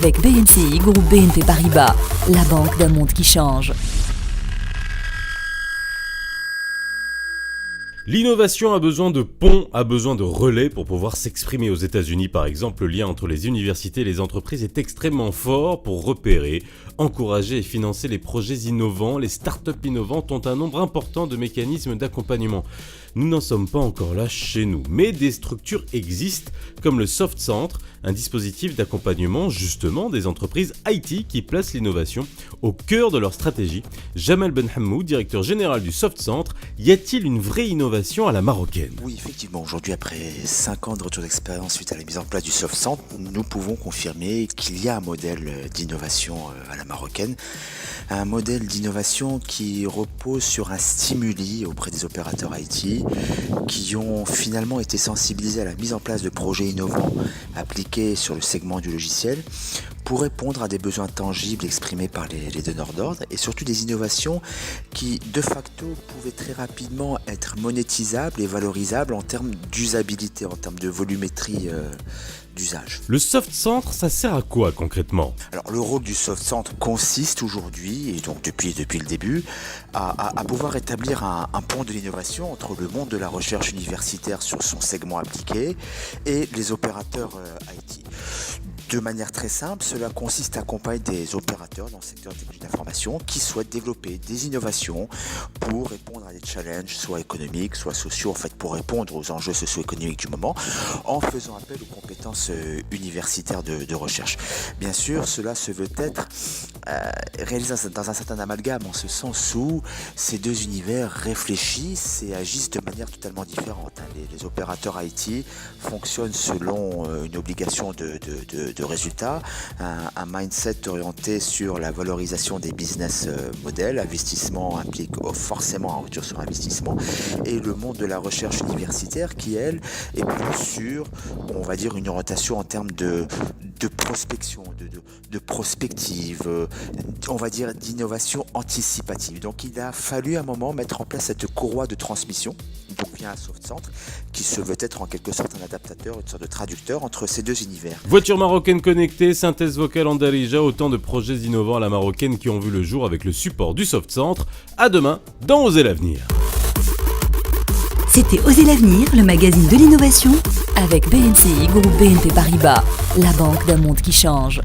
avec BNCI, groupe BNP Paribas, la banque d'un monde qui change. L'innovation a besoin de ponts, a besoin de relais pour pouvoir s'exprimer. Aux États-Unis, par exemple, le lien entre les universités et les entreprises est extrêmement fort pour repérer, encourager et financer les projets innovants. Les startups innovantes ont un nombre important de mécanismes d'accompagnement. Nous n'en sommes pas encore là chez nous, mais des structures existent comme le Soft Centre, un dispositif d'accompagnement justement des entreprises IT qui placent l'innovation au cœur de leur stratégie. Jamal Benhamou, directeur général du Soft Centre, y a-t-il une vraie innovation à la marocaine ? Oui, effectivement, aujourd'hui après 5 ans de retour d'expérience suite à la mise en place du Soft Centre, nous pouvons confirmer qu'il y a un modèle d'innovation à la marocaine, un modèle d'innovation qui repose sur un stimuli auprès des opérateurs IT qui ont finalement été sensibilisés à la mise en place de projets innovants appliqués sur le segment du logiciel pour répondre à des besoins tangibles exprimés par les donneurs d'ordre et surtout des innovations qui de facto pouvaient très rapidement être monétisables et valorisables en termes d'usabilité, en termes de volumétrie d'usage. Le Soft Centre, ça sert à quoi concrètement ? Alors le rôle du Soft Centre consiste aujourd'hui, et donc depuis le début, à pouvoir établir un pont de l'innovation entre le monde de la recherche universitaire sur son segment appliqué et les opérateurs IT. De manière très simple, cela consiste à accompagner des opérateurs dans le secteur des technologies d'information qui souhaitent développer des innovations pour répondre à des challenges, soit économiques, soit sociaux, en fait pour répondre aux enjeux socio-économiques du moment, en faisant appel aux compétences universitaires de recherche. Bien sûr, cela se veut être réalisé dans un certain amalgame, en ce sens où ces deux univers réfléchissent et agissent de manière totalement différente. Les opérateurs IT fonctionnent selon une obligation de résultats, un mindset orienté sur la valorisation des business models. Investissement implique forcément un retour sur investissement, et le monde de la recherche universitaire qui, elle, est plus sur, on va dire, une orientation en termes de prospection, de prospective, on va dire d'innovation anticipative. Donc il a fallu à un moment mettre en place cette courroie de transmission, donc via un Soft Centre, qui se veut être en quelque sorte un adaptateur, une sorte de traducteur entre ces deux univers. Voiture marocaine connectée, synthèse vocale en Darija, autant de projets innovants à la marocaine qui ont vu le jour avec le support du Soft Centre. À demain dans Oser l'avenir. C'était Oser l'avenir, le magazine de l'innovation avec BNCI, groupe BNP Paribas, la banque d'un monde qui change.